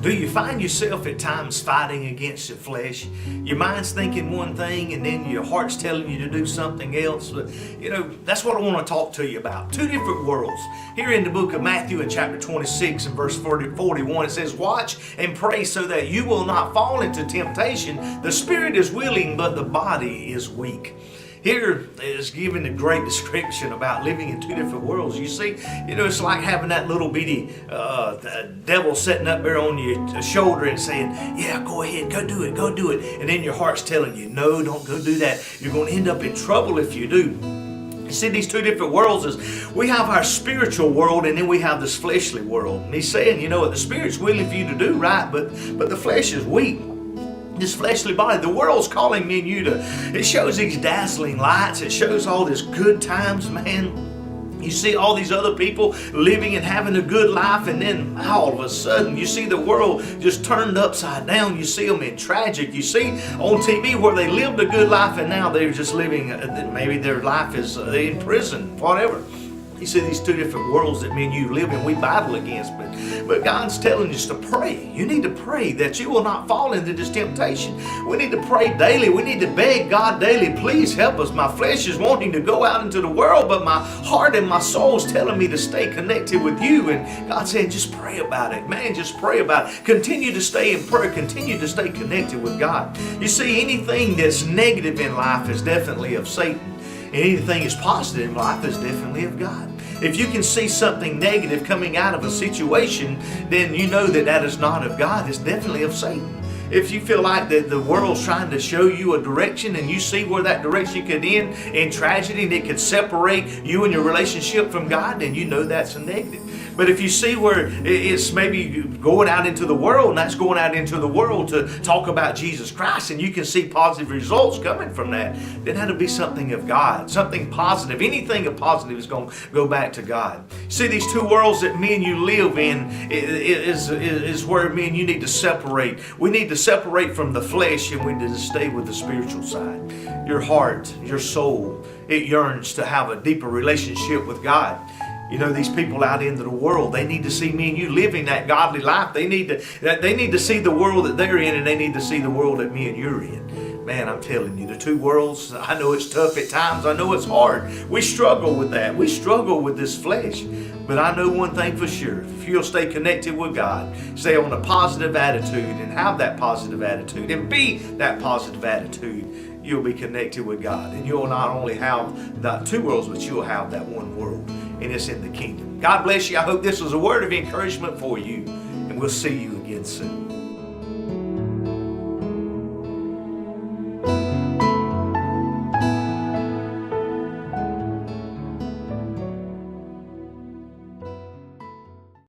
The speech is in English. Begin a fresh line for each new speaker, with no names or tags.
Do you find yourself at times fighting against your flesh? Your mind's thinking one thing and then your heart's telling you to do something else. But, that's what I want to talk to you about. Two different worlds. Here in the book of Matthew in chapter 26 and verse 41, it says, "Watch and pray so that you will not fall into temptation. The spirit is willing, but the body is weak." Here is given a great description about living in two different worlds. You see, it's like having that little bitty devil sitting up there on your shoulder and saying, "Yeah, go ahead, go do it, go do it." And then your heart's telling you, "No, don't go do that. You're going to end up in trouble if you do." You see, these two different worlds is we have our spiritual world and then we have this fleshly world. And he's saying, the spirit's willing for you to do right, but the flesh is weak. This fleshly body, the world's calling me and you to, it shows these dazzling lights, it shows all these good times, man. You see all these other people living and having a good life, and then all of a sudden you see the world just turned upside down. You see them in tragic. You see on TV where they lived a good life and now they're just living, maybe their life is in prison, whatever. You see these two different worlds that me and you live in, we battle against. But God's telling us to pray. You need to pray that you will not fall into this temptation. We need to pray daily. We need to beg God daily, "Please help us. My flesh is wanting to go out into the world, but my heart and my soul is telling me to stay connected with you." And God said, just pray about it. Man, just pray about it. Continue to stay in prayer. Continue to stay connected with God. You see, anything that's negative in life is definitely of Satan. Anything that's positive in life is definitely of God. If you can see something negative coming out of a situation, then you know that is not of God. It's definitely of Satan. If you feel like that the world's trying to show you a direction and you see where that direction could end in tragedy and it could separate you and your relationship from God, then you know that's a negative. But if you see where it's maybe going out into the world, and that's going out into the world to talk about Jesus Christ, and you can see positive results coming from that, then that'll be something of God, something positive. Anything of positive is going to go back to God. See, these two worlds that me and you live in is where me and you need to separate. We need to separate from the flesh and we need to stay with the spiritual side. Your heart, your soul, it yearns to have a deeper relationship with God. These people out into the world, they need to see me and you living that godly life. They need to see the world that they're in, and they need to see the world that me and you're in. Man, I'm telling you, the two worlds, I know it's tough at times. I know it's hard. We struggle with that. We struggle with this flesh. But I know one thing for sure. If you'll stay connected with God, stay on a positive attitude and have that positive attitude and be that positive attitude, you'll be connected with God. And you'll not only have the two worlds, but you'll have that one world. And it's in the kingdom. God bless you. I hope this was a word of encouragement for you. And we'll see you again soon.